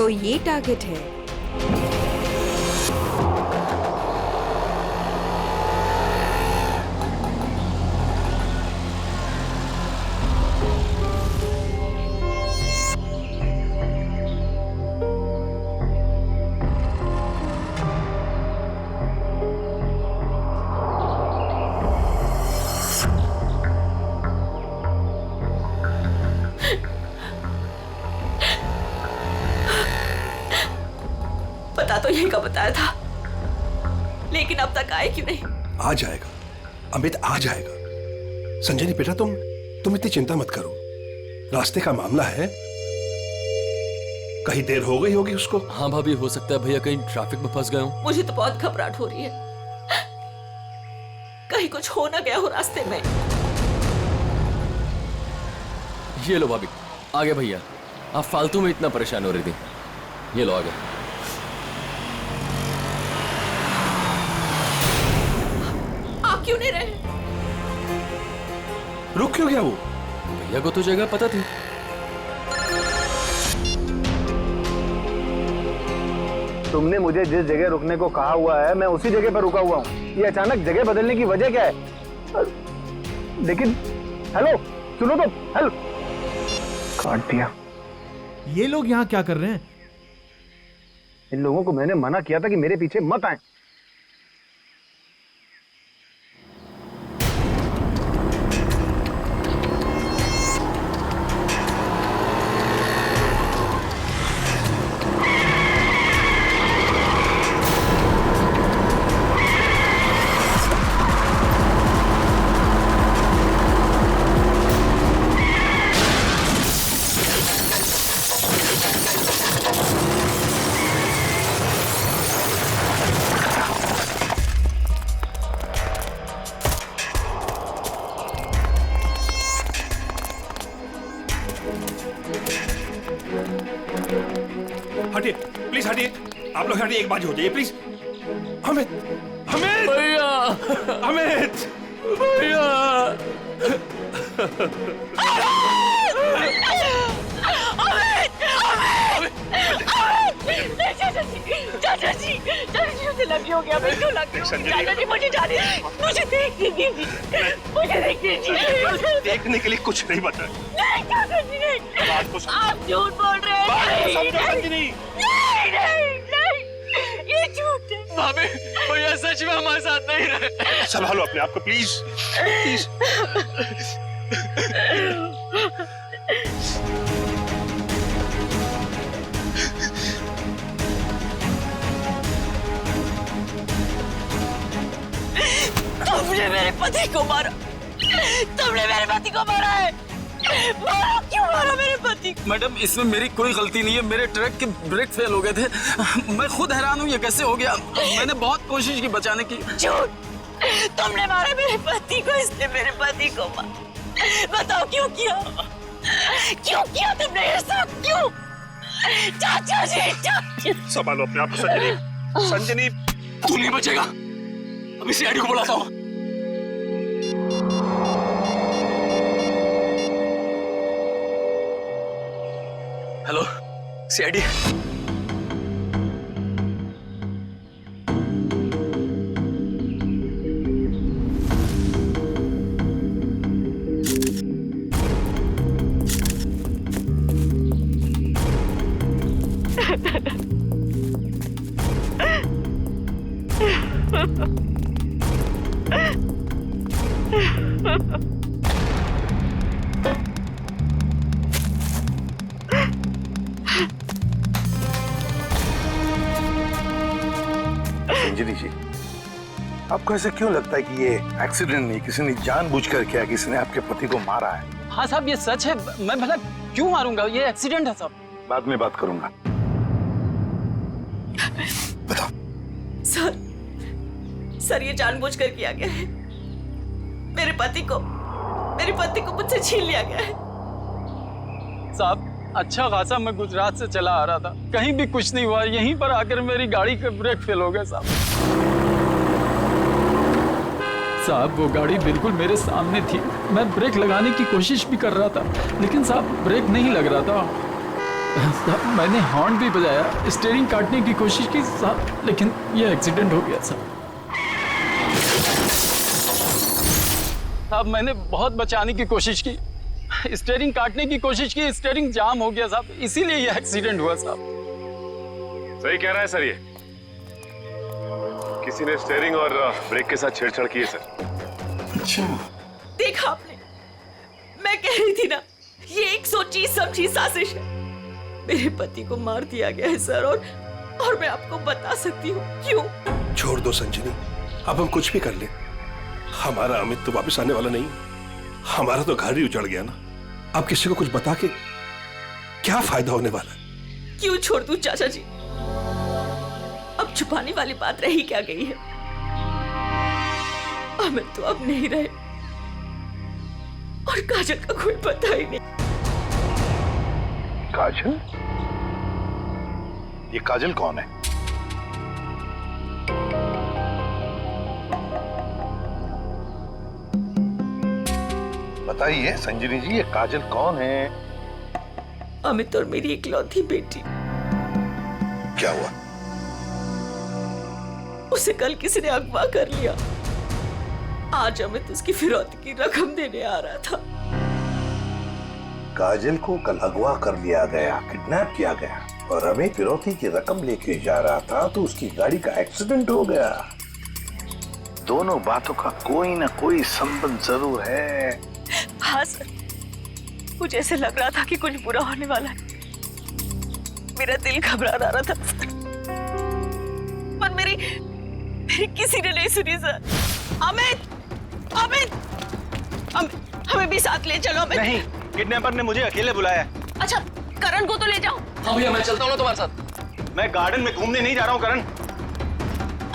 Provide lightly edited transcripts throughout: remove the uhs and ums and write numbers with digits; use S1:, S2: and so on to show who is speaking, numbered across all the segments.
S1: तो ये टारगेट है।
S2: पता तो यही का बताया था, लेकिन अब तक आए क्यों नहीं?
S3: आ जाएगा अमित, आ जाएगा। संजनी बेटा तुम इतनी चिंता मत करो, रास्ते का मामला है, कहीं देर हो गई होगी उसको।
S4: हाँ भाभी, हो सकता है भैया कहीं ट्रैफिक में फंस गए हो।
S2: मुझे तो बहुत घबराहट हो रही है, कहीं कुछ हो ना गया हो रास्ते में।
S4: ये लो भाभी, आ गए भैया। आप फालतू में इतना परेशान हो रही थी, ये लो आ गए।
S2: आप क्यों नहीं रहे?
S3: रुक क्यों गया वो?
S4: भैया को तो जगह पता थी।
S5: तुमने मुझे जिस जगह रुकने को कहा हुआ है मैं उसी जगह पर रुका हुआ हूँ। ये अचानक जगह बदलने की वजह क्या है? लेकिन हेलो सुनो तो, हेलो। काट दिया।
S6: ये लोग यहाँ क्या कर रहे हैं?
S5: इन लोगों को मैंने मना किया था कि मेरे पीछे मत आए।
S3: हटिए प्लीज, हटिए आप लोग, हटिए, एक बात हो जाइए प्लीज। अमित, अमित
S4: भैया,
S3: अमित
S4: भैया,
S2: चाचा जी मुझे लगी हो गया, मैं क्यों लगी होगी? चाचा जी मुझे जाने, मुझे देखने दीजिए, मुझे देखने दीजिए।
S3: देखने के लिए कुछ नहीं बता।
S2: नहीं चाचा जी नहीं,
S3: बात को
S2: आप झूठ बोल रहे हैं। नहीं, ये झूठ है।
S4: भाभी भैया सच में हमारे साथ नहीं रहे।
S3: संभालो अपने आप को प्लीज, प्लीज।
S2: तुमने मेरे पति को मारा, तुमने मेरे पति को मारा है। मारा, क्यों मारा मेरे पति को?
S7: मैडम इसमें मेरी कोई गलती नहीं है, मेरे ट्रक के ब्रेक फेल हो गए थे। मैं खुद हैरान हूँ ये कैसे हो गया। मैंने बहुत कोशिश की बचाने की।
S2: झूठ, तुमने मारा मेरे पति को, इसने मेरे पति को मारा। बताओ क्यों किया? क्यों किया तुमने ये सब? क्यों? चाचा जी, चाचा।
S3: संभालो अपने आप को संजनी, संजनी।
S4: तू नहीं बचेगा, अभी सीआईडी को बुलाता हूँ। Hello CID.
S5: संजनी जी, आपको ऐसे क्यों लगता है कि ये एक्सीडेंट नहीं, किसी ने जानबूझकर किया, किसी ने आपके पति को मारा है?
S7: हाँ साहब ये सच है, मैं भला क्यों मारूंगा, ये एक्सीडेंट है साहब।
S5: बाद में बात करूंगा। बताओ।
S2: सर ये जानबूझकर किया गया है। मेरे पति को मुझसे छीन लिया गया है।
S7: साहब अच्छा खासा मैं गुजरात से चला आ रहा था, कहीं भी कुछ नहीं हुआ, यहीं पर आकर मेरी गाड़ी का ब्रेक फेल हो गया साहब। साहब वो गाड़ी बिल्कुल मेरे सामने थी, मैं ब्रेक लगाने की कोशिश भी कर रहा था, लेकिन साहब ब्रेक नहीं लग रहा था। साहब मैंने हॉर्न भी बजाया, स्टीयरिंग काटने की कोशिश की साहब, लेकिन ये एक्सीडेंट हो गया साहब। साहब मैंने बहुत बचाने की कोशिश की, स्टीयरिंग काटने की कोशिश की, स्टीयरिंग जाम हो गया साहब, इसीलिए ये एक्सीडेंट हुआ साहब।
S1: सही कह रहा है सर, ये किसी ने स्टीयरिंग और ब्रेक के साथ छेड़छाड़ की है सर।
S3: अच्छा,
S2: देखा आपने, मैं कह रही थी ना, ये एक सोची समझी साजिश है। मेरे पति को मार दिया गया है सर, और मैं आपको बता सकती हूँ क्यों।
S3: छोड़ दो संजनी, अब हम कुछ भी कर ले, हमारा अमित तो वापस आने वाला नहीं, हमारा तो घर ही उजड़ गया ना। अब किसी को कुछ बता के क्या फायदा होने वाला है?
S2: क्यों छोड़ दूं चाचा जी, अब छुपाने वाली बात रही क्या गई है। अमित तो अब नहीं रहे, और काजल का कोई पता ही नहीं।
S8: काजल? ये काजल कौन है? बताइए संजनी जी, ये काजल कौन है?
S2: अमित और मेरी इकलौती बेटी।
S8: क्या हुआ?
S2: उसे कल किसी ने अगवा कर लिया। आज अमित उसकी फिरौती की रकम देने आ रहा था।
S8: काजल को कल अगवा कर लिया गया, किडनैप किया गया, और हमें फिरौती की रकम लेके जा रहा था तो उसकी गाड़ी का एक्सीडेंट हो गया। दोनों बातों का कोई ना कोई संबंध जरूर है।
S2: हाँ सर, मुझे ऐसे लग रहा था कि कुछ बुरा होने वाला है। मेरा दिल घबरा रहा था सर, पर मेरी किसी ने नहीं सुनी सर। अमित, अमित, हमें भी साथ ले चलो अमित।
S5: नहीं, किडनैपर ने मुझे अकेले बुलाया।
S2: अच्छा, करण को तो ले जाओ।
S4: हाँ भैया, मैं चलता हूँ ना तुम्हारे साथ।
S5: मैं गार्डन में घूमने नहीं जा रहा हूँ करण।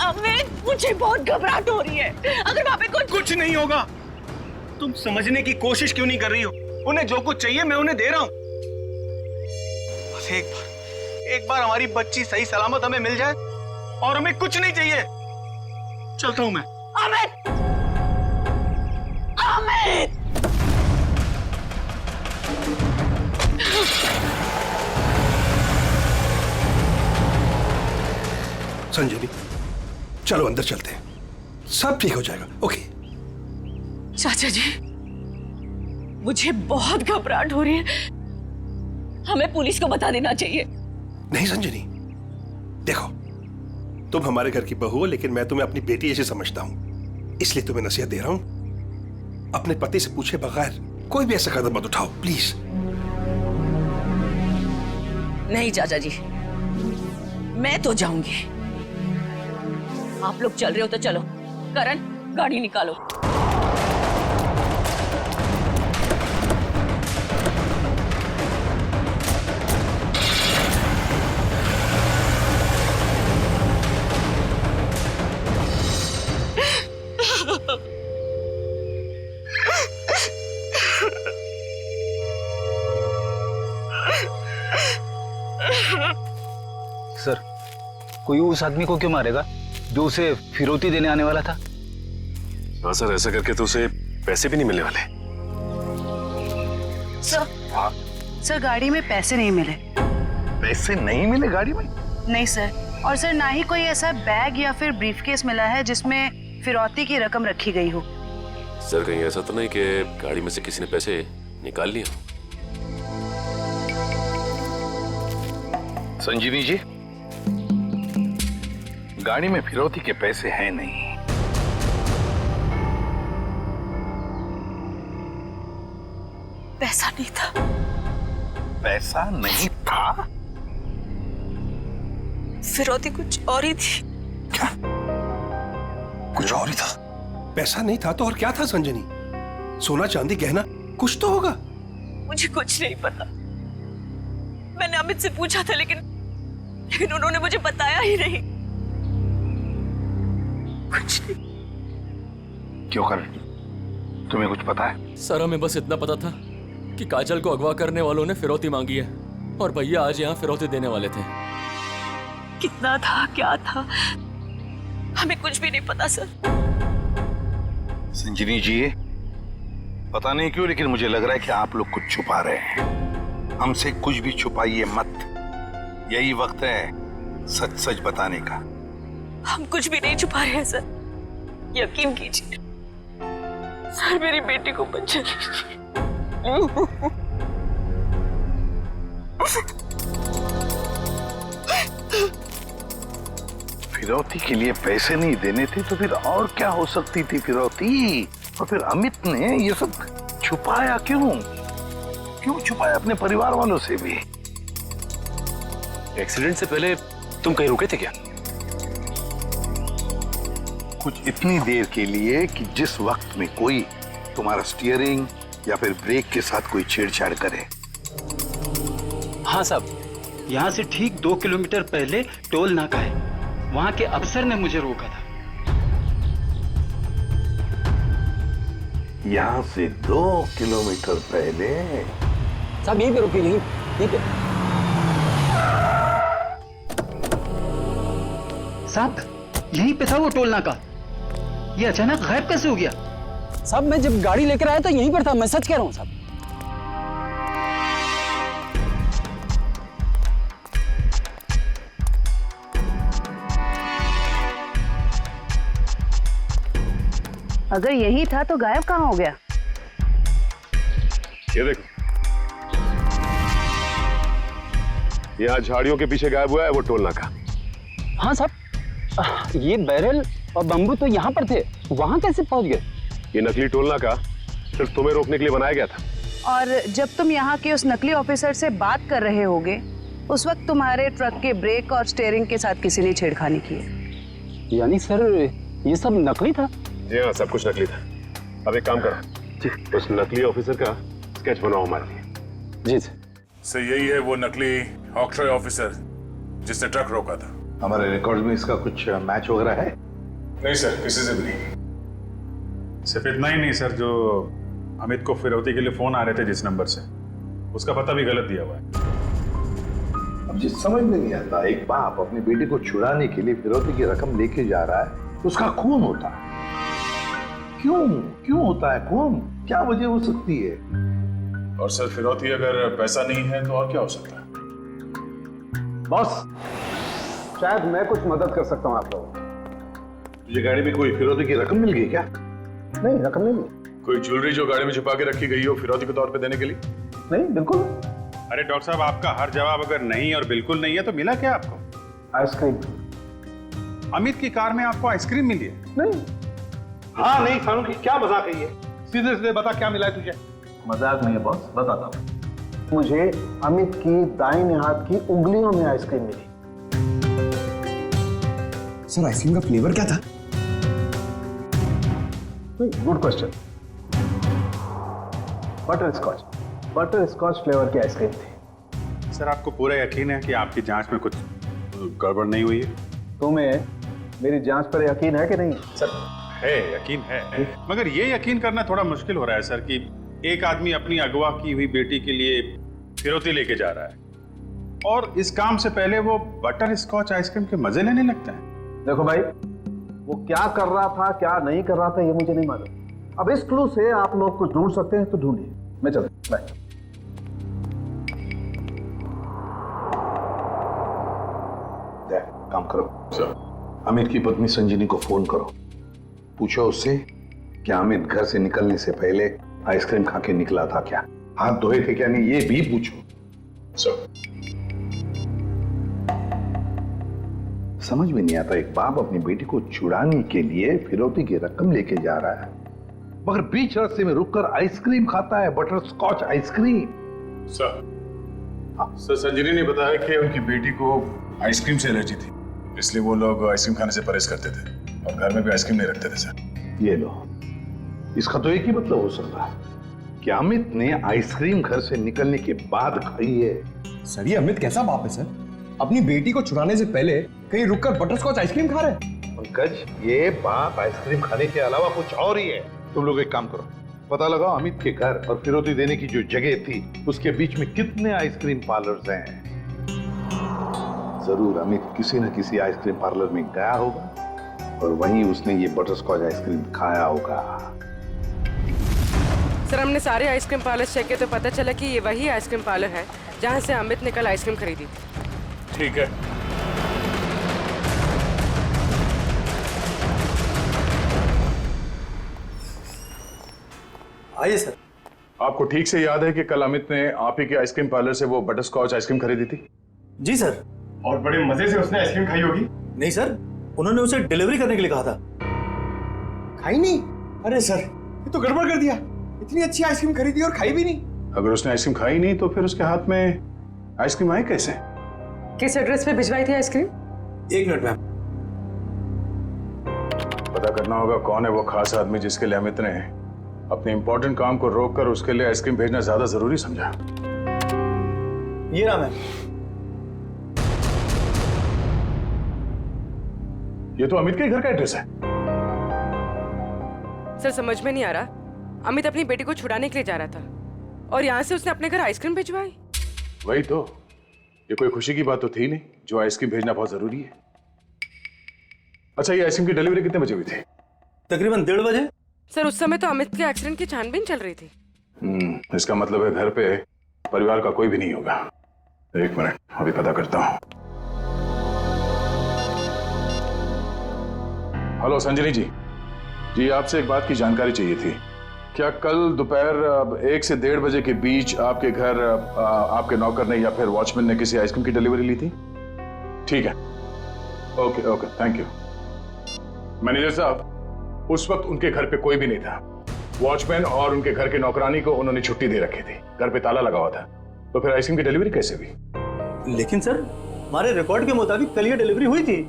S2: अमित, मुझे बहुत घबराहट हो रही है। अगर वहाँ पे
S5: कुछ नहीं होगा। तुम समझने की कोशिश क्यों नहीं कर रही हो? उन्हें जो कुछ चाहिए मैं उन्हें दे रहा हूँ। बस एक बार हमारी बच्ची सही सलामत हमें मिल जाए, और हमें कुछ नहीं चाहिए। चलता हूँ मैं।
S2: अमित, अमित,
S3: संजनी, चलो अंदर चलते हैं, सब ठीक हो जाएगा। ओके
S2: चाचा जी, मुझे बहुत घबराहट हो रही है। हमें पुलिस को बता देना चाहिए।
S3: नहीं संजनी, देखो, तुम हमारे घर की बहू हो, लेकिन मैं तुम्हें अपनी बेटी ऐसे समझता हूं, इसलिए तुम्हें नसीहत दे रहा हूं, अपने पति से पूछे बगैर कोई भी ऐसा कदम मत उठाओ, प्लीज।
S2: नहीं चाचा जी, मैं तो जाऊंगी। आप लोग चल रहे हो तो चलो। करण, गाड़ी निकालो।
S5: सर, कोई उस आदमी को क्यों मारेगा जो उसे फिरौती देने आने वाला था?
S1: हाँ सर, ऐसा करके तो उसे पैसे भी नहीं मिलने वाले।
S9: सर गाड़ी में पैसे नहीं मिले।
S8: पैसे नहीं मिले गाड़ी में?
S9: नहीं सर, और सर ना ही कोई ऐसा बैग या फिर ब्रीफकेस मिला है जिसमें फिरौती की रकम रखी गई हो।
S1: सर कहीं ऐसा तो नहीं कि गाड़ी में से किसी ने पैसे निकाल लिए?
S8: संजीवी जी, गाड़ी में फिरौती के पैसे हैं नहीं।
S2: पैसा नहीं था।
S8: पैसा नहीं था?
S2: फिरौती कुछ और ही थी।
S3: क्या? कुछ और ही था? पैसा नहीं था तो और क्या था संजनी? सोना चांदी गहना कुछ तो होगा।
S2: मुझे कुछ नहीं पता। मैंने अमित से पूछा था, लेकिन उन्होंने मुझे बताया ही नहीं। कुछ नहीं।
S8: क्यों कर? तुम्हें कुछ पता है?
S4: सर, हमें बस इतना पता था कि काजल को अगवा करने वालों ने फिरौती मांगी है, और भैया आज यहाँ फिरौती देने वाले थे।
S2: कितना था, क्या था, हमें कुछ भी नहीं पता सर।
S8: संजीवी जी, पता नहीं क्यों लेकिन मुझे लग रहा है कि आप लोग कुछ छुपा रहे हैं। हमसे कुछ भी छुपाइए मत। यही वक्त है सच सच बताने का।
S2: हम कुछ भी नहीं छुपा रहे हैं सर, यकीन कीजिए सर, मेरी बेटी को बचा लीजिए।
S8: फिरौती के लिए पैसे नहीं देने थे तो फिर और क्या हो सकती थी फिरौती? और फिर अमित ने ये सब छुपाया क्यों? क्यों छुपाया अपने परिवार वालों से भी?
S1: एक्सीडेंट से पहले तुम कहीं रुके थे क्या?
S8: कुछ इतनी देर के लिए कि जिस वक्त में कोई तुम्हारा स्टीयरिंग या फिर ब्रेक के साथ कोई छेड़छाड़ करे।
S7: हाँ साहब, यहाँ से ठीक 2 किलोमीटर पहले टोल नाका है, वहाँ के अफसर ने मुझे रोका था।
S8: यहाँ से 2 किलोमीटर पहले?
S7: साहब यहीं पे रुकी, यहीं पे। साहब यहीं पे था वो टोल नाका, ये अचानक गायब कैसे हो गया? साहब मैं जब गाड़ी लेकर आया तो यहीं पर था, मैं सच कह रहा हूँ साहब।
S9: अगर यही था तो गायब कहाँ हो गया?
S1: ये देखो, यहाँ झाड़ियों के पीछे गायब हुआ है वो टोल नाका।
S7: हाँ साहब, ये बैरल और बम्बू तो यहाँ पर थे, वहाँ कैसे पहुँच गए?
S1: ये नकली टोल नाका सिर्फ तुम्हें रोकने के लिए बनाया गया था।
S9: और जब तुम यहाँ के उस नकली ऑफिसर से बात कर रहे होगे, उस वक्त तुम्हारे ट्रक के ब्रेक और स्टीयरिंग के साथ किसी ने छेड़खानी की है।
S7: यानी सर ये सब नकली था?
S1: जी हाँ, सब कुछ नकली था। अब एक काम करो, उस नकली ऑफिसर का स्केच बनाओ हमारे लिए।
S7: जी सर।
S10: सर यही है वो नकली ऑक्ट्रॉय ऑफिसर जिसने ट्रक रोका था।
S8: हमारे रिकॉर्ड में इसका कुछ मैच वगैरह है?
S10: नहीं सर, किसी से भी नहीं।
S11: सिर्फ इतना ही नहीं सर, जो अमित को फिरौती के लिए फोन आ रहे थे जिस नंबर से, उसका पता भी गलत दिया हुआ है।
S8: अब जिस समझ में नहीं आता, एक बाप अपनी बेटी को छुड़ाने के लिए फिरौती की रकम लेके जा रहा है, उसका खून होता है। क्यों होता है खून? क्या वजह हो सकती है?
S10: और सर फिरौती अगर पैसा नहीं है तो और क्या हो सकता है?
S5: बॉस, शायद मैं कुछ मदद कर सकता हूँ आप लोगों को।
S8: तुझे गाड़ी में कोई फिरौती की रकम मिल गई क्या?
S5: नहीं, रकम नहीं मिली।
S10: कोई ज्वेलरी जो गाड़ी में छुपा के रखी गई हो फिरौती के तौर पे देने के लिए?
S5: नहीं, बिल्कुल।
S11: अरे डॉक्टर साहब, आपका हर जवाब अगर नहीं और बिल्कुल नहीं है तो मिला क्या आपको?
S5: आइसक्रीम।
S11: अमित की कार में आपको आइसक्रीम मिली है?
S5: नहीं।
S8: हाँ नहीं फारूकी, क्या मजाक है ये? सीधे सीधे बता, क्या मिला है तुझे?
S5: मजाक नहीं है बॉस, बताता हूँ। मुझे अमित की दाहिने हाथ की उंगलियों में आइसक्रीम मिली।
S6: सर आइसक्रीम का फ्लेवर क्या था?
S5: Good question. Butterscotch flavour की आइसक्रीम थी।
S11: सर आपको पूरा यकीन है कि आपकी जांच में कुछ गड़बड़ नहीं हुई है?
S5: तुम्हें मेरी जांच पर यकीन है कि नहीं?
S11: सर है, यकीन है, मगर ये यकीन करना थोड़ा मुश्किल हो रहा है सर कि एक आदमी अपनी अगवा की हुई बेटी के लिए फिरौती लेके जा रहा है और इस काम से पहले वो बटर स्कॉच आइसक्रीम के मजे लेने लगता है।
S5: देखो भाई, वो क्या कर रहा था क्या नहीं कर रहा था ये मुझे नहीं मालूम। अब इस क्लू से आप लोग कुछ ढूंढ सकते हैं तो ढूंढिए। मैं चलता हूं, बाय।
S8: काम करो सर, अमित की पत्नी संजीनी को फोन करो, पूछो उससे कि अमित घर से निकलने से पहले आइसक्रीम खा के निकला था क्या, हाथ धोए थे क्या नहीं, ये भी पूछो सर। समझ में नहीं आता, एक बाप अपनी बेटी को छुड़ाने के लिए फिरौती की रकम लेके जा रहा है मगर बीच रास्ते में रुककर आइसक्रीम खाता है, बटर स्कॉच आइसक्रीम।
S10: सर संजीनी ने बताया कि उनकी बेटी को आइसक्रीम से एलर्जी थी, इसलिए वो लोग आइसक्रीम खाने से परहेज करते थे और घर में भी आइसक्रीम नहीं रखते थे सर।
S8: ये लो, इसका तो एक ही मतलब हो सकता है कि अमित ने आइसक्रीम घर से निकलने के बाद खाई है।
S6: सर ये अमित कैसा बाप है सर? अपनी बेटी को छुड़ाने से पहले कहीं रुककर बटरस्कॉच आइसक्रीम खा रहे हैं।
S8: पंकज, ये बाप आइसक्रीम खाने के अलावा कुछ और ही है। तुम लोग एक काम करो, पता लगाओ अमित के घर और फिरौती देने की जो जगह थी उसके बीच में कितने आइसक्रीम पार्लर्स हैं। जरूर अमित किसी न किसी आइसक्रीम पार्लर में गया होगा और वहीं उसने ये बटरस्कॉच आइसक्रीम खाया होगा।
S12: सर हमने सारे आइसक्रीम पार्लर चेक किए तो पता चला कि ये वही आइसक्रीम पार्लर है जहाँ से अमित ने कल आइसक्रीम खरीदी थी।
S10: ठीक है।
S6: आइए सर।
S10: आपको ठीक से याद है कि कल अमित ने आप ही के आइसक्रीम पार्लर से वो बटर स्कॉच आइसक्रीम खरीदी थी?
S6: जी सर।
S11: और बड़े मजे से उसने आइसक्रीम खाई होगी।
S6: नहीं सर, उन्होंने उसे डिलीवरी करने के लिए कहा था। खाई नहीं? अरे सर, ये तो गड़बड़ कर दिया। इतनी अच्छी आइसक्रीम खरीदी और खाई भी नहीं।
S10: अगर उसने आइसक्रीम खाई नहीं तो फिर उसके हाथ में आइसक्रीम आई कैसे?
S12: किस एड्रेस पे भिजवाई थी आइसक्रीम?
S6: 1 minute ma'am.
S10: पता करना होगा कौन है वो खास आदमी जिसके लिए अमित ने अपने इंपॉर्टेंट काम को रोककर उसके लिए आइसक्रीम भेजना ज्यादा जरूरी समझा।
S6: ये रहा मैम।
S10: ये तो अमित के घर का एड्रेस है।
S12: सर समझ में नहीं आ रहा, अमित अपनी बेटी को छुड़ाने के लिए जा रहा था और यहाँ से उसने अपने घर आइसक्रीम भिजवाई।
S10: वही तो, ये कोई खुशी की बात तो थी नहीं जो आइसक्रीम भेजना बहुत जरूरी है। अच्छा, ये आइसक्रीम की डिलीवरी कितने बजे हुई थी?
S6: तकरीबन 1:30 बजे।
S12: सर उस समय तो अमित के एक्सीडेंट की छानबीन चल रही थी।
S10: इसका मतलब है घर पे परिवार का कोई भी नहीं होगा। 1 मिनट, अभी पता करता हूँ। हेलो संजनी जी। जी, आपसे एक बात की जानकारी चाहिए थी। क्या कल दोपहर 1 से 1:30 बजे के बीच आपके घर आपके नौकर ने या फिर वॉचमैन ने किसी आइसक्रीम की डिलीवरी ली थी? ठीक है, okay okay, thank you. Manager साहब, उस वक्त उनके घर पे कोई भी नहीं था। वॉचमैन और उनके घर के नौकरानी को उन्होंने छुट्टी दे रखी थी, घर पे ताला लगा हुआ था। तो फिर आइसक्रीम की डिलीवरी कैसे हुई?
S6: लेकिन सर, हमारे रिकॉर्ड के मुताबिक कल ये डिलीवरी हुई थी।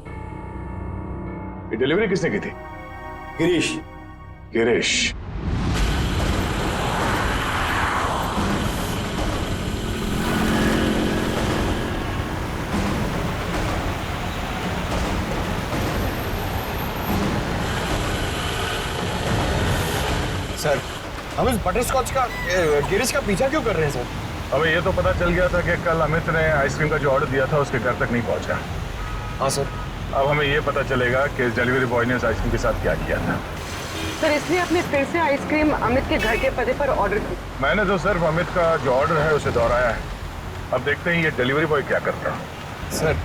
S10: ये डिलीवरी किसने की थी?
S6: गिरीश।
S10: गिरीश।
S6: सर, हम इस बटरस्कॉच का गिरीश का पीछा क्यों कर रहे हैं सर?
S10: हमें ये तो पता चल गया था कि कल अमित ने आइसक्रीम का जो ऑर्डर दिया था उसके घर तक नहीं पहुंचा।
S6: हाँ सर।
S10: अब हमें ये पता चलेगा कि डिलीवरी बॉय ने इस आइसक्रीम के साथ क्या किया था।
S12: सर इसलिए आपने फिर से आइसक्रीम अमित के घर के पते पर ऑर्डर की?
S10: मैंने तो सिर्फ अमित का जो ऑर्डर है उसे दोहराया है। अब देखते हैं ये डिलीवरी बॉय क्या करता है।
S6: सर,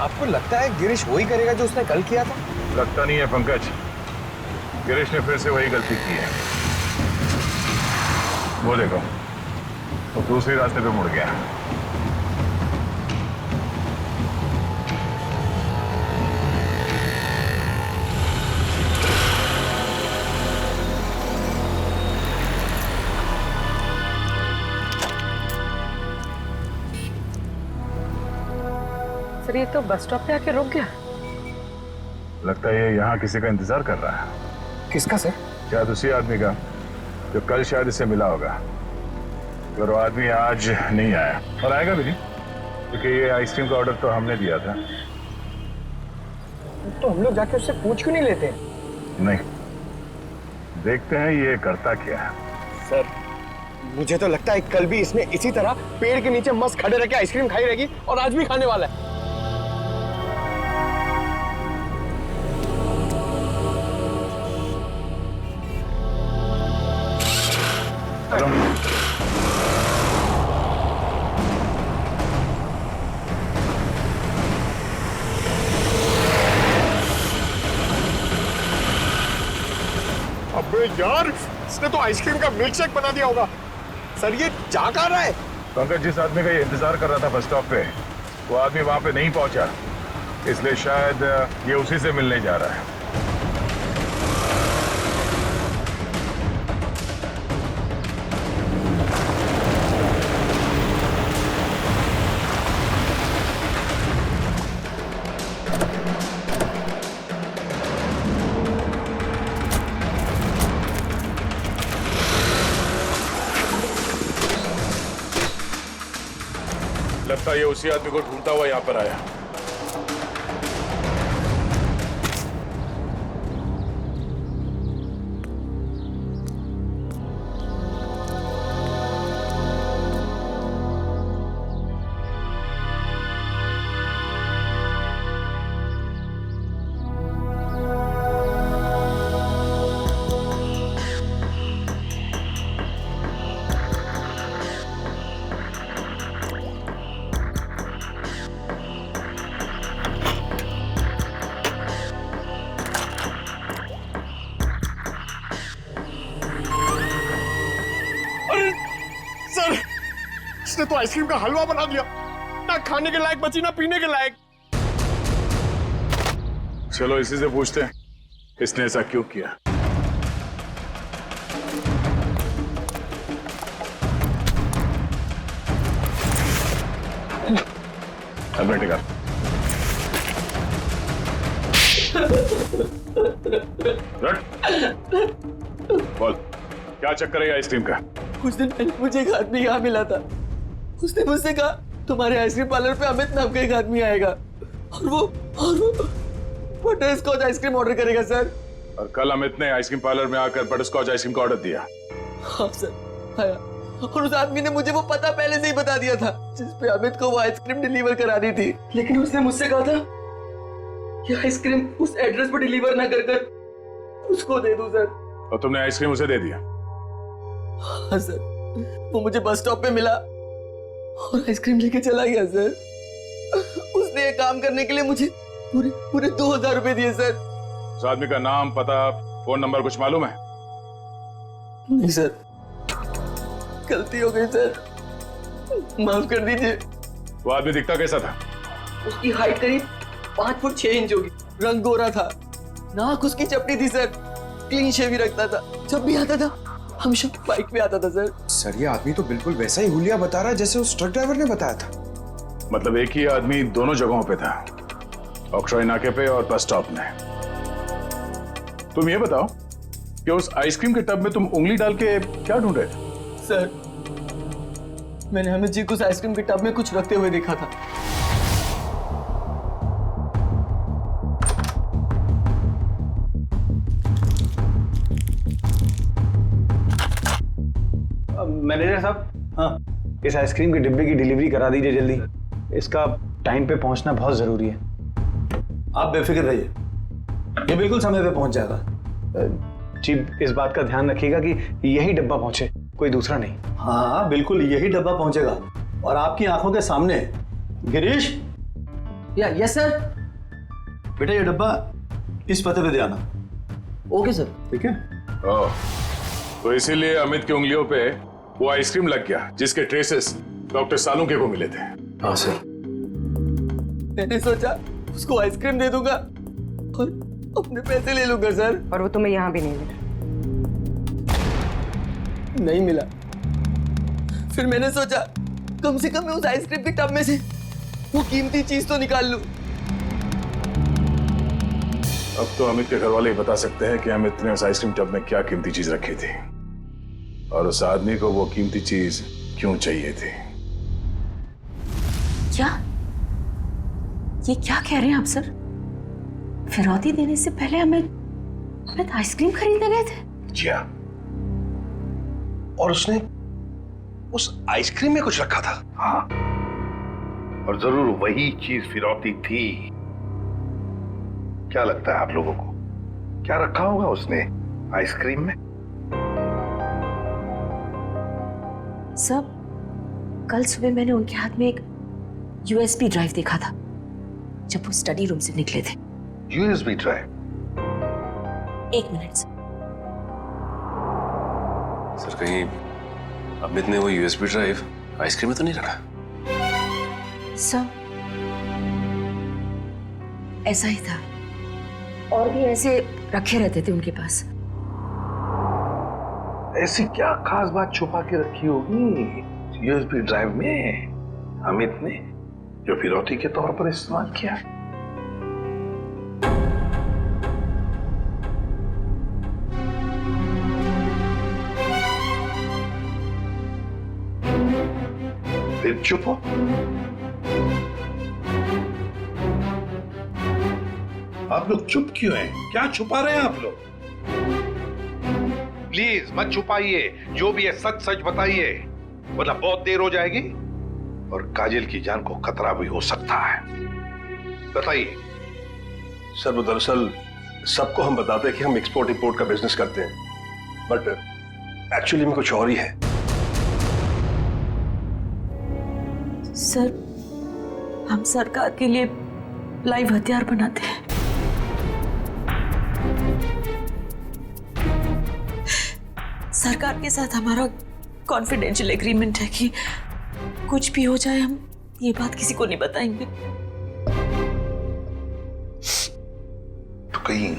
S6: आपको लगता है गिरीश वही करेगा जो उसने कल किया था?
S10: लगता नहीं है पंकज, गिरीश ने फिर से वही गलती की है। वो देखो, वो दूसरे रास्ते पे मुड़ गया।
S12: सर ये तो बस स्टॉप पे आके रुक गया।
S10: लगता है ये यहाँ किसी का इंतजार कर रहा है।
S6: किसका सर?
S10: शायद उसी आदमी का जो कल शायद इससे मिला होगा। अगर वो आदमी आज नहीं आया, और आएगा भी नहीं, क्योंकि ये आइसक्रीम का ऑर्डर तो हमने दिया था।
S6: तो हम लोग जाके उससे पूछ क्यों नहीं लेते?
S10: नहीं, देखते हैं ये करता क्या है।
S6: सर, मुझे तो लगता है कल भी इसने इसी तरह पेड़ के नीचे मस्त खड़े रह के आइसक्रीम खाई रहेगी और आज भी खाने वाला है।
S11: अबे यार, इसने तो आइसक्रीम का मिल्क शेक बना दिया होगा।
S6: सर ये जा कहाँ रहा है?
S10: पंकज, जिस आदमी का ये इंतजार कर रहा था बस स्टॉप पे, वो आदमी वहां पे नहीं पहुंचा, इसलिए शायद ये उसी से मिलने जा रहा है। लगता है ये उसी आदमी को ढूंढता हुआ यहाँ पर आया।
S6: इसने तो आइसक्रीम का हलवा बना दिया, ना खाने के लायक बची ना पीने के लायक।
S10: चलो इसी से पूछते हैं इसने ऐसा क्यों किया। हेलमेट निकाल। बोल क्या चक्कर है आइसक्रीम का?
S4: कुछ दिन पहले मुझे एक आदमी यहाँ मिला था। उसने मुझसे कहा तुम्हारे आइसक्रीम पार्लर पे अमित नाम का एक आदमी आएगा और वो बटर स्कॉच आइसक्रीम ऑर्डर करेगा सर।
S10: और कल अमित ने आइसक्रीम पार्लर में आकर बटर स्कॉच आइसक्रीम का ऑर्डर दिया।
S4: हाँ सर आया, और उस आदमी ने मुझे वो पता पहले से ही बता दिया था जिस पे अमित को वो आइसक्रीम डिलीवर करानी थी। लेकिन उसने मुझसे कहा था कि आइसक्रीम उस एड्रेस पर डिलीवर ना कर उसको दे दूं सर।
S10: और तुमने आइसक्रीम उसे दे दिया?
S4: हाँ सर, वो मुझे बस स्टॉप पे मिला और आइसक्रीम लेके चला गया सर। उसने ये काम करने के लिए मुझे पूरे 2000 रुपए दिए सर।
S10: उस आदमी का नाम, पता, फोन नंबर कुछ मालूम है?
S4: नहीं सर, गलती हो गई सर, माफ कर दीजिए।
S10: वो आदमी दिखता कैसा था?
S4: उसकी हाइट करीब 5 फुट 6 इंच होगी, रंग गोरा था, नाक उसकी चपटी थी सर, क्लीन शेव ही रखता था, जब भी आता था हमेशा बाइक पे आता था सर।
S6: सर ये आदमी तो बिल्कुल वैसा ही हुलिया बता रहा है जैसे उस ट्रक ड्राइवर ने बताया था।
S10: मतलब एक ही आदमी दोनों जगहों पे था, ऑक्ट्रॉय नाके पे और बस स्टॉप में। तुम ये बताओ कि उस आइसक्रीम के टब में तुम उंगली डाल के क्या ढूंढ रहे थे?
S4: सर मैंने अमित जी को उस आइसक्रीम के टब में कुछ रखते हुए देखा था।
S5: मैनेजर साहब, हाँ, इस आइसक्रीम के डिब्बे की डिलीवरी करा दीजिए जल्दी। इसका टाइम पे पहुंचना बहुत जरूरी है।
S6: आप बेफिक्र रहिए, ये बिल्कुल समय पे पहुंच जाएगा।
S5: जी इस बात का ध्यान रखिएगा कि यही डब्बा पहुंचे, कोई दूसरा नहीं।
S6: हाँ बिल्कुल यही डब्बा पहुंचेगा और आपकी आंखों के सामने। Girish,
S4: yes sir.
S6: बेटा ये डब्बा इस पते पे दे आना।
S4: Okay sir.
S6: ठीक है।
S10: तो इसीलिए अमित की उंगलियों पे वो आइसक्रीम लग गया जिसके ट्रेसेस डॉक्टर सालुंके को मिले थे।
S6: हाँ सर।
S4: मैंने सोचा उसको आइसक्रीम दे दूंगा और अपने पैसे ले लूंगा सर।
S12: और वो तुम्हें यहाँ भी नहीं मिला।
S4: नहीं मिला। फिर मैंने सोचा कम से कम मैं उस आइसक्रीम के टब में से वो कीमती चीज तो निकाल लूं।
S10: अब तो अमित के घर वाले ही बता सकते हैं कि अमित ने उस आइसक्रीम टब में क्या कीमती चीज रखी थी और उस आदमी को वो कीमती चीज क्यों चाहिए थी।
S2: क्या ये क्या कह रहे हैं आप सर? फिरौती देने से पहले अमित आइसक्रीम खरीदने गए थे?
S3: जी हाँ, और उसने उस आइसक्रीम में कुछ रखा था।
S8: हाँ, और जरूर वही चीज फिरौती थी। क्या लगता है आप लोगों को, क्या रखा होगा उसने आइसक्रीम में?
S2: सब कल सुबह मैंने उनके हाथ में एक यूएसबी ड्राइव देखा था जब वो स्टडी रूम से निकले थे।
S8: USB drive?
S2: 1 मिनट
S1: सर, कहीं अमित ने वो यूएसबी ड्राइव आइसक्रीम में तो नहीं रखा?
S2: सर ऐसा ही था, और भी ऐसे रखे रहते थे उनके पास।
S8: ऐसी क्या खास बात छुपा के रखी होगी यूएसबी ड्राइव में अमित ने, जो फिरौती के तौर पर इस्तेमाल किया? फिर चुप हो। आप लोग चुप क्यों हैं? क्या छुपा रहे हैं आप लोग? प्लीज मत छुपाइए, जो भी है सच सच बताइए, वरना बहुत देर हो जाएगी और काजल की जान को खतरा भी हो सकता है। बताइए।
S3: सर वो दरअसल सबको हम बताते हैं कि हम एक्सपोर्ट इंपोर्ट का बिजनेस करते हैं, बट एक्चुअली में कुछ और ही है।
S2: सर हम सरकार के लिए लाइव हथियार बनाते हैं। सरकार के साथ हमारा कॉन्फिडेंशियल एग्रीमेंट है कि कुछ भी हो जाए हम ये बात किसी को नहीं बताएंगे।
S8: तो कहीं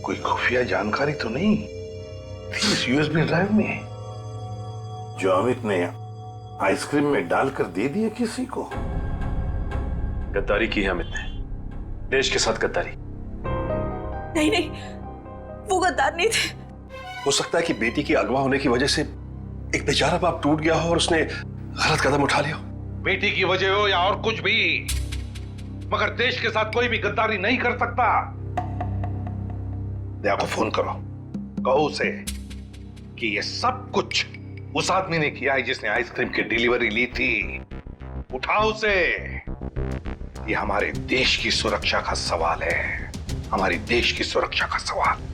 S8: कोई खुफिया जानकारी तो नहीं थी इस यूएसबी ड्राइव में जो अमित ने आइसक्रीम में डालकर दे दिया किसी को?
S1: गद्दारी की है अमित ने, देश के साथ गद्दारी।
S2: नहीं नहीं, वो गद्दार नहीं थे।
S3: हो सकता है कि बेटी के अगवा होने की वजह से एक बेचारा बाप टूट गया हो और उसने गलत कदम उठा लिया हो।
S8: बेटी की वजह हो या और कुछ भी, मगर देश के साथ कोई भी गद्दारी नहीं कर सकता। दया को फोन करो, कहो उसे कि ये सब कुछ उस आदमी ने किया है जिसने आइसक्रीम की डिलीवरी ली थी। उठाओ उसे। ये हमारे देश की सुरक्षा का सवाल है, हमारे देश की सुरक्षा का सवाल।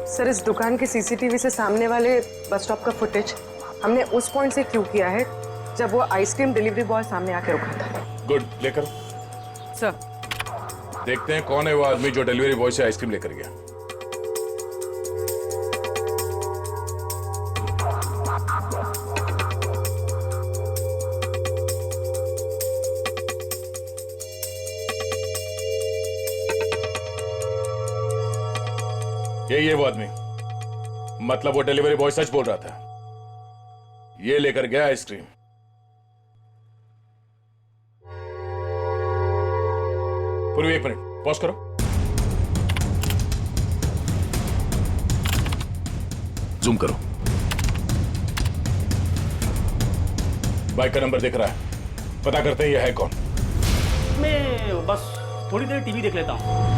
S12: सर, इस दुकान के सीसीटीवी से सामने वाले बस स्टॉप का फुटेज हमने उस पॉइंट से क्यू किया है जब वो आइसक्रीम डिलीवरी बॉय सामने आके रुका था।
S10: गुड, लेकर
S12: सर,
S10: देखते हैं कौन है वो आदमी जो डिलीवरी बॉय से आइसक्रीम लेकर गया। ये वो आदमी, मतलब वो डिलीवरी बॉय सच बोल रहा था, ये लेकर गया आइसक्रीम। पूर्वी, एक मिनट पॉज करो। जूम करो। बाइक का नंबर दिख रहा है, पता करते हैं ये है कौन।
S7: मैं बस थोड़ी देर टीवी देख लेता हूँ।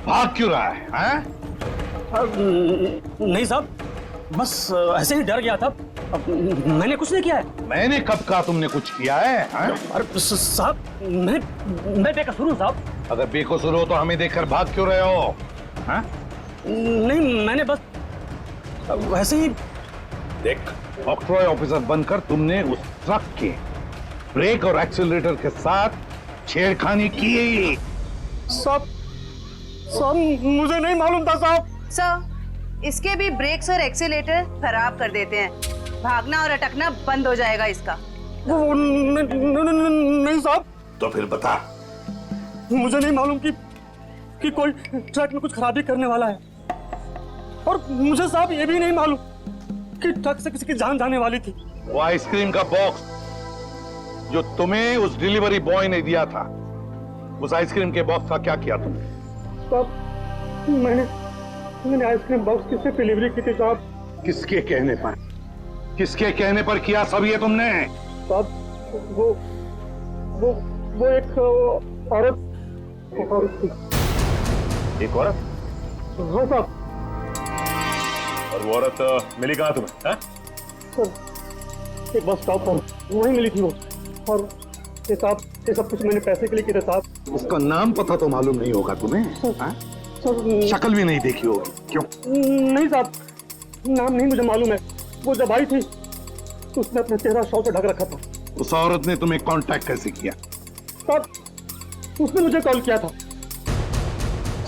S8: भाग क्यों रहा है, हैं?
S7: नहीं साहब, बस ऐसे ही डर गया था। मैंने कुछ नहीं किया है।
S8: मैंने कब कहा तुमने कुछ किया है, हैं?
S7: अरे साहब, मैं बेकसूर हूँ साहब।
S8: अगर बेकसूर हो तो हमें देखकर भाग क्यों रहे हो, हैं?
S7: नहीं, मैंने बस वैसे ही।
S8: देख, ऑक्ट्रॉय ऑफिसर बनकर तुमने उस ट्रक के ब्रेक और एक्सीलरेटर के साथ छेड़खानी की।
S7: साहब, मुझे नहीं मालूम था साहब।
S9: सर, इसके भी ब्रेक्स और एक्सीलेटर खराब कर देते हैं, भागना और अटकना बंद हो जाएगा इसका।
S7: नहीं साहब।
S8: तो फिर बता।
S7: मुझे नहीं मालूम कि कोई ट्रक में कुछ खराबी करने वाला है, और मुझे साहब ये भी नहीं मालूम कि ट्रक से किसी की जान जाने वाली थी।
S8: वो आइसक्रीम का बॉक्स जो तुम्हें उस डिलीवरी बॉय ने दिया था, उस आइसक्रीम के बॉक्स का क्या किया तुमने?
S7: साहब, मैंने आइसक्रीम बॉक्स किससे डिलीवरी की थी साहब?
S8: किसके कहने पर? किसके कहने पर किया सब ये तुमने?
S7: साहब, वो एक औरत थी।
S1: एक औरत?
S7: हाँ साहब।
S1: और वो औरत मिली कहाँ तुम्हें, हैं?
S7: सर, एक बस स्टॉप पर वहीं मिली थी वो, और ये साहब, ये सब कुछ मैंने पैसे के लिए किया साहब।
S8: उसका नाम पता तो मालूम नहीं होगा तुम्हें? शक्ल भी नहीं देखी होगी, क्यों?
S7: नहीं साहब, नाम नहीं मुझे मालूम है। वो जब आई थी तो उसने अपना चेहरा शॉल से ढक रखा था।
S8: उस औरत ने तुम्हें कांटेक्ट कैसे किया?
S7: साहब, उसने मुझे कॉल किया था।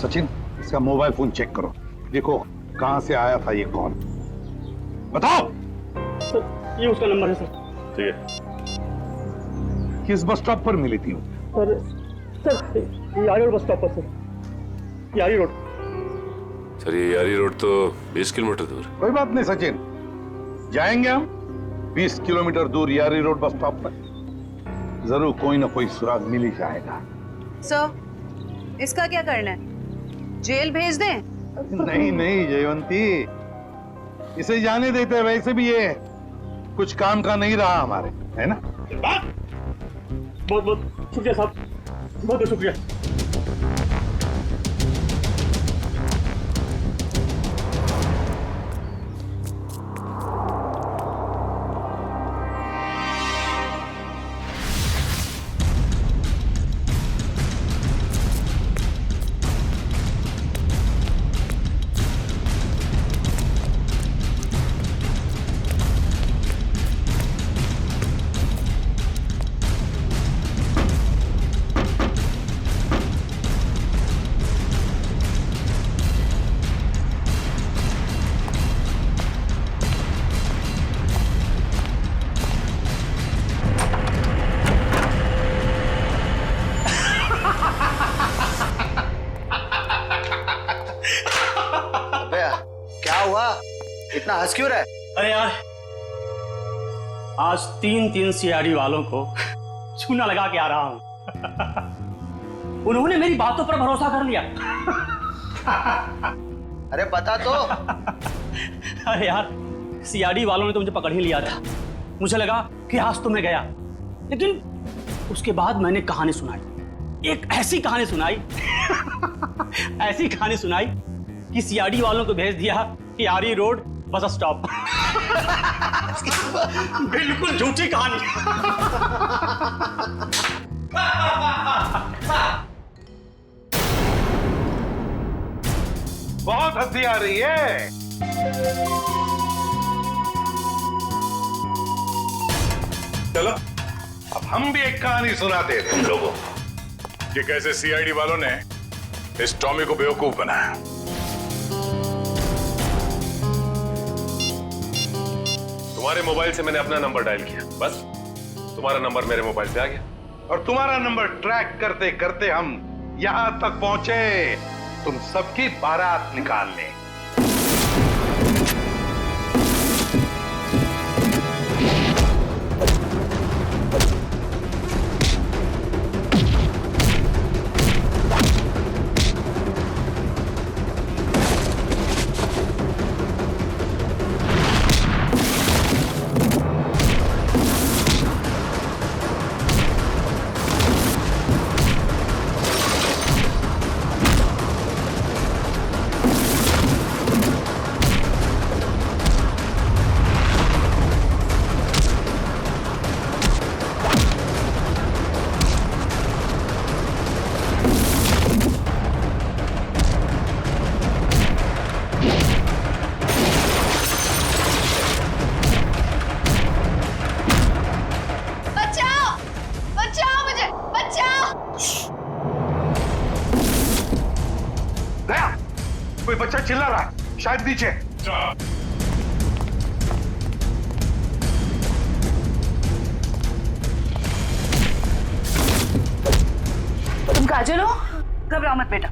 S8: सचिन, इसका मोबाइल फोन चेक करो, देखो कहां से आया था ये कॉल। बताओ।
S7: सर, ये उसका नंबर है सर।
S1: ठीक है।
S8: किस बस स्टॉप पर मिली थी?
S7: सर, यारी रोड बस स्टॉप पर सर। यारी रोड।
S1: सर, ये यारी रोड तो 20 किलोमीटर दूर।
S8: कोई बात नहीं सचिन, जाएंगे हम 20 किलोमीटर दूर यारी रोड बस स्टॉप पर। जरूर कोई ना कोई सुराग मिल ही जाएगा।
S9: सर, इसका क्या करना है? जेल भेज दें?
S8: नहीं जयवंती, इसे जाने देते हैं। वैसे भी ये कुछ काम का नहीं रहा हमारे, है ना?
S7: बहुत बहुत शुक्रिया साहब, बहुत बहुत शुक्रिया।
S5: हुआ? इतना हंस क्यों रहा है?
S7: अरे यार, आज 3 सीआईडी वालों को चूना लगा के आ रहा हूं। उन्होंने मेरी बातों पर भरोसा कर लिया।
S5: अरे बता तो।
S7: अरे यार, सीआईडी वालों ने तो मुझे पकड़ ही लिया था। मुझे लगा कि आज तो मैं गया, लेकिन उसके बाद मैंने कहानी सुनाई, एक ऐसी कहानी सुनाई ऐसी कहानी सुनाई कि सीआईडी वालों को भेज दिया कि आरी रोड बस स्टॉप। बिल्कुल झूठी कहानी।
S8: बहुत हंसी आ रही है। चलो अब हम भी एक कहानी सुनाते हैं तुम लोगों को
S10: कि कैसे सीआईडी वालों ने इस टॉमी को बेवकूफ बनाया।
S1: तुम्हारे मोबाइल से मैंने अपना नंबर डायल किया, बस तुम्हारा नंबर मेरे मोबाइल पे आ गया।
S8: और तुम्हारा नंबर ट्रैक करते करते हम यहां तक पहुंचे तुम सबकी बारात निकालने। कोई बच्चा चिल्ला रहा है, शायद नीचे।
S9: तुम काजल हो? घबराओ मत बेटा।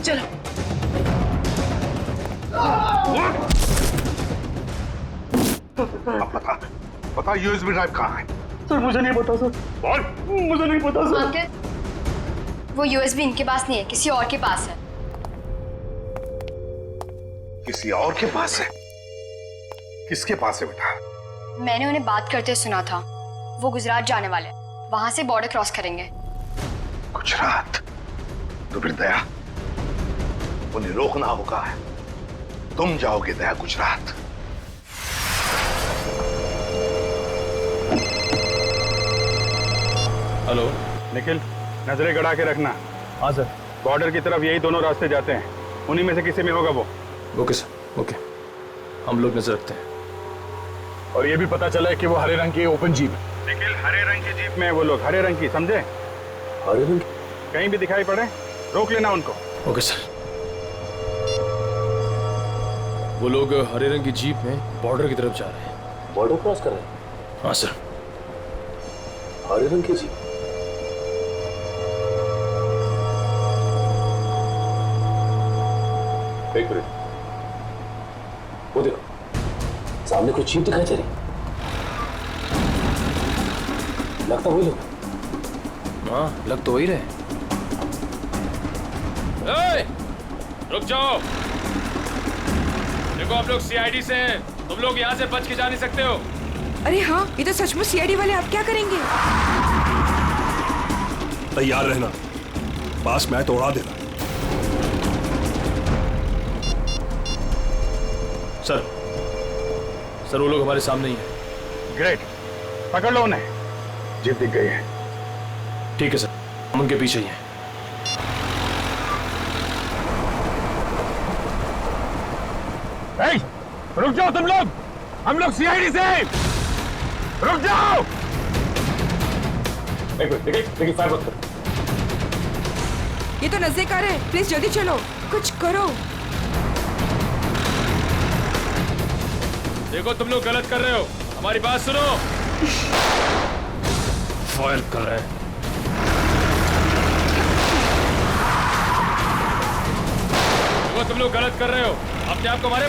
S9: चलो।
S8: पता यूएसबी ड्राइव कहाँ है?
S7: सर मुझे नहीं पता सर।
S8: बोल।
S7: मुझे नहीं पता सर।
S13: अंकल, वो यूएसबी इनके पास नहीं है, किसी और के पास है।
S8: किसी और के पास है? किसके पास है बेटा?
S13: मैंने उन्हें बात करते सुना था। वो गुजरात जाने वाले, वहां से बॉर्डर क्रॉस करेंगे।
S8: गुजरात? तो फिर दया, उन्हें रोकना होगा। तुम जाओगे दया गुजरात।
S11: हेलो निखिल, नजरें गड़ा के रखना।
S6: हाँ सर।
S11: बॉर्डर की तरफ यही दोनों रास्ते जाते हैं, उन्हीं में से किसी में होगा वो।
S6: ओके सर, ओके, हम लोग नजर रखते हैं।
S10: और ये भी पता चला है कि वो हरे रंग की ओपन जीप है।
S11: निखिल, हरे रंग की जीप में वो लोग, हरे रंग की, समझे?
S6: हरे रंग?
S11: कहीं भी दिखाई पड़े रोक लेना उनको।
S6: Okay sir. वो लोग हरे रंग की जीप में बॉर्डर की तरफ जा रहे हैं।
S14: बॉर्डर क्रॉस कर रहे हैं?
S6: हाँ सर।
S14: हरे रंग की जीप? एक मिनट, वो देखो सामने कोई जीप दिखाई दे रही, लगता वही लोग।
S6: हाँ, लग तो वही रहे।
S15: रुक जाओ, देखो आप लोग सीआईडी से हैं, तुम लोग यहाँ से बच के जा नहीं सकते हो।
S12: अरे हाँ, ये तो सचमुच सीआईडी वाले। आप क्या करेंगे?
S3: तैयार रहना, पास मैं तो उड़ा देना।
S6: सर वो लोग हमारे सामने ही हैं।
S11: ग्रेट, पकड़ लो उन्हें।
S10: जीप दिख गई है।
S6: ठीक है सर, हम उनके पीछे ही हैं।
S11: रुक जाओ तुम लोग, हम लोग सीआईडी से। रुक जाओ।
S14: एक मिनट, देखिए फायर मत करो।
S12: ये तो नजदीक आ रहे हैं, प्लीज जल्दी चलो, कुछ करो।
S15: देखो तुम लोग गलत कर रहे हो, हमारी बात सुनो।
S14: फायर कर रहे हैं।
S15: देखो तुम लोग गलत कर रहे हो, अपने आप को मारे।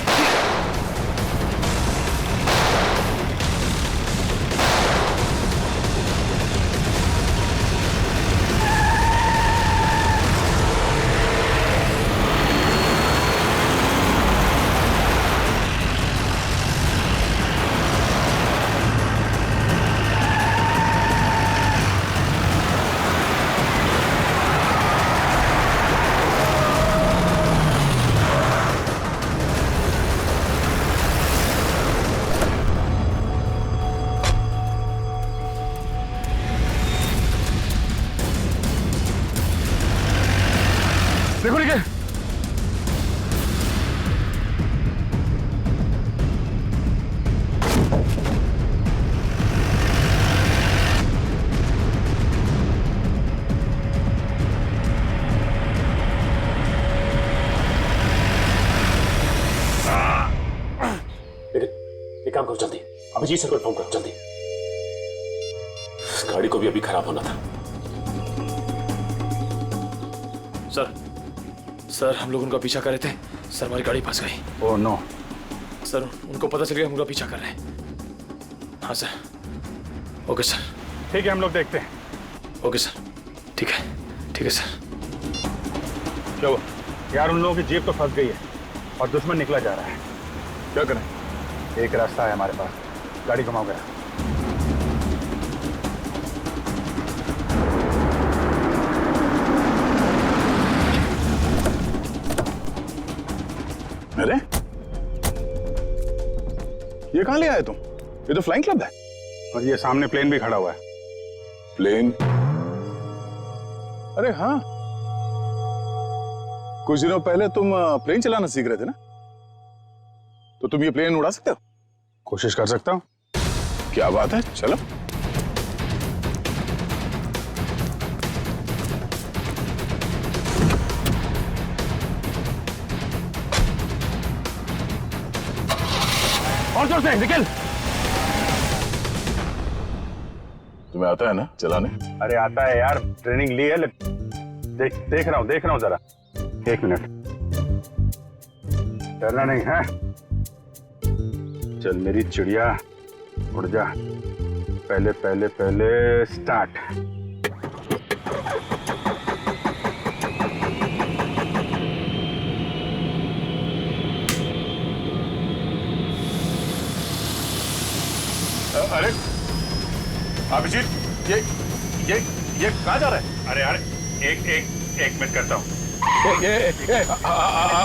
S10: देखो निकल।
S14: एक काम करो जल्दी, अभिजीत सर को इन्फॉर्म करो जल्दी। इस गाड़ी को भी अभी खराब होना था।
S15: सर हम लोग उनका पीछा कर रहे थे, सर हमारी गाड़ी फंस गई।
S10: Oh no.
S15: सर उनको पता चल गया हम उनका पीछा कर रहे हैं। हाँ सर। Okay sir.
S11: ठीक है, हम लोग देखते हैं।
S15: ओके सर, ठीक है सर।
S11: क्या हुआ? यार उन लोगों की जीप तो फंस गई है और दुश्मन निकला जा रहा है। क्या करें? एक रास्ता है हमारे पास, गाड़ी घुमाओ गया।
S10: अरे ये कहां ले आए तुम? ये तो फ्लाइंग क्लब है।
S11: और ये सामने प्लेन भी खड़ा हुआ है।
S10: प्लेन? अरे हाँ, कुछ दिनों पहले तुम प्लेन चलाना सीख रहे थे ना, तो तुम ये प्लेन उड़ा सकते हो?
S11: कोशिश कर सकता हूँ।
S10: क्या बात है, चलो।
S11: और जोर से निकल।
S10: तुम्हें आता है ना चलाने?
S11: अरे आता है यार, ट्रेनिंग ली है। देख रहा हूँ जरा। एक मिनट, डरना नहीं है। चल मेरी चिड़िया, उड़ जा। पहले स्टार्ट।
S10: अरे अभिजीत, ये कहाँ जा रहा है?
S11: अरे यार एक मिनट करता हूँ।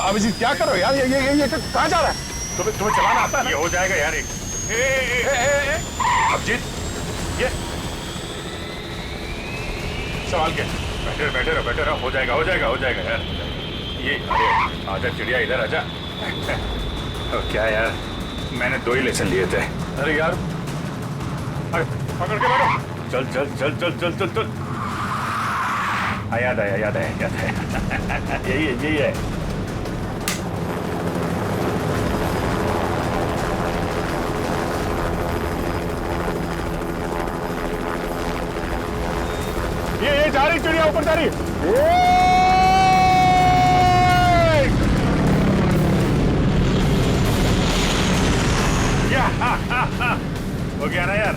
S10: अभिजीत क्या कर रहे हो यार? ये कहाँ जा रहा है? तुम्हें चलाना आता है ना?
S11: ये हो जाएगा यार।
S10: अभिजीत, ये
S11: सवाल क्या? बैठे रहो। हो जाएगा यार। ये अरे आजा चिड़िया, इधर आजा। क्या यार, मैंने 2 ही लेसन लिए थे।
S10: अरे यार,
S11: पकड़ के बैठो। चल। याद आया। यही है।
S10: ये जा रही चिड़िया, ऊपर जा रही।
S11: हो गया ना यार।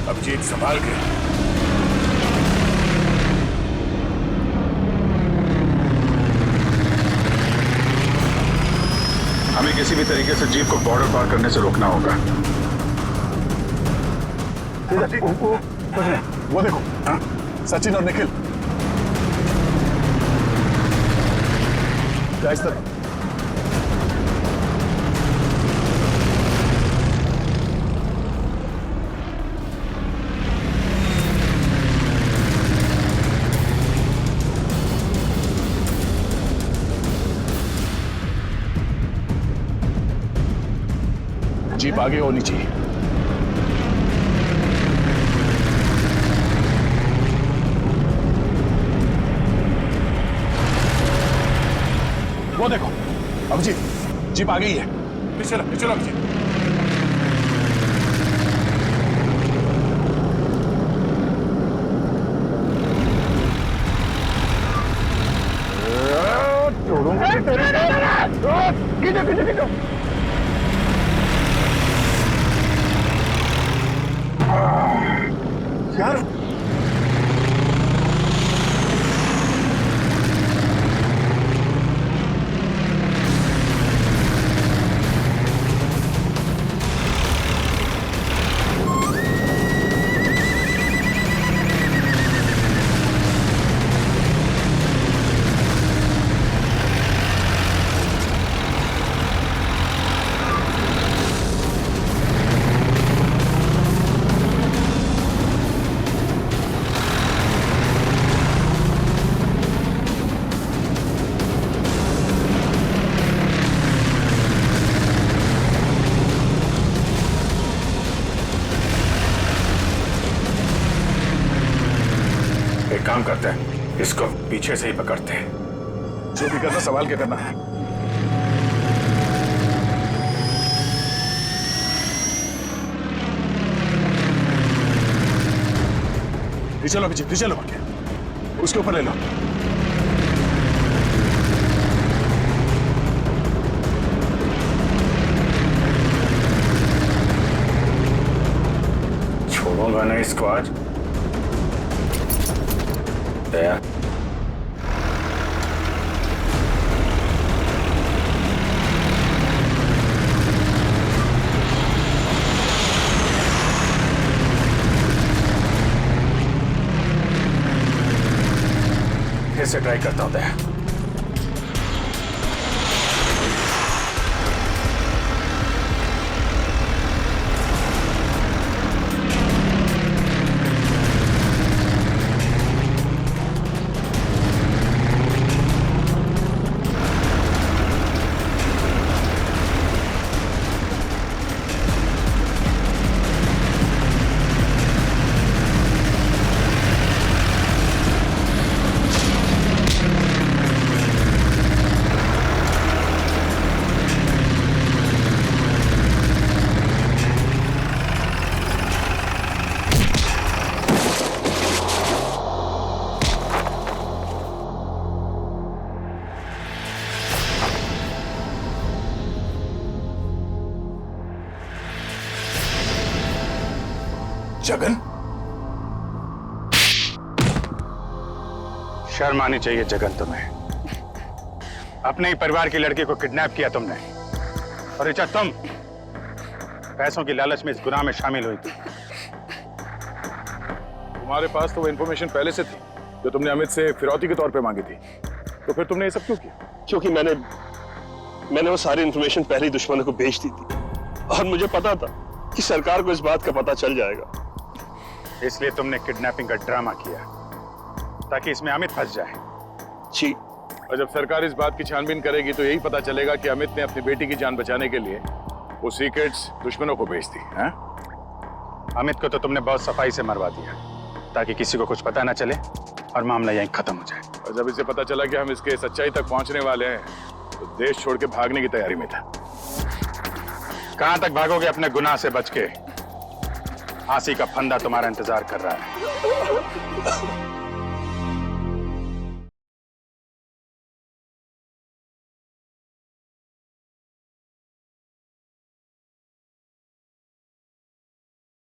S10: अभिजीत संभाल के।
S11: हमें किसी भी तरीके से जीप को बॉर्डर पार करने से रोकना होगा।
S10: वो देखो, हाँ? सचिन और निखिल। क्या इस तरह? जीप आगे होनी चाहिए। जीप आ गई है। चलो चलो अभिजीत।
S8: यार
S10: एक काम करते हैं, इसको पीछे से ही पकड़ते हैं। जो भी करना संभाल के करना है। चलो अभिजीत, चलो भाग्य, उसके ऊपर ले लो। छोड़ूंगा ना इसको आज। दया फिर से ट्राई करता हूं। दया जगन,
S11: शर्म आनी चाहिए जगन तुम्हें। अपने ही परिवार की लड़की को किडनैप किया तुमने, और ऋचा तुम पैसों की लालच में इस गुनाह में शामिल हुई थी।
S10: तुम्हारे पास तो वो इन्फॉर्मेशन पहले से थी जो तुमने अमित से फिरौती के तौर पे मांगी थी, तो फिर तुमने ये सब क्यों किया?
S3: क्योंकि मैंने वो सारी इन्फॉर्मेशन पहले ही दुश्मनों को भेज दी थी, और मुझे पता था कि सरकार को इस बात का पता चल जाएगा।
S11: इसलिए तुमने किडनैपिंग का ड्रामा किया ताकि इसमें अमित फंस जाए।
S3: जी।
S10: और जब सरकार इस बात की छानबीन करेगी तो यही पता चलेगा कि अमित ने अपनी बेटी की जान बचाने के लिए वो सीक्रेट्स दुश्मनों को भेज दी।
S11: अमित को तो तुमने बहुत सफाई से मरवा दिया ताकि किसी को कुछ पता ना चले और मामला यहीं खत्म हो जाए।
S10: और जब इसे पता चला कि हम इसके सच्चाई तक पहुंचने वाले हैं तो देश छोड़ के भागने की तैयारी में था।
S11: कहां तक भागोगे अपने गुनाह से बच के? फांसी का फंदा तुम्हारा इंतजार कर रहा है।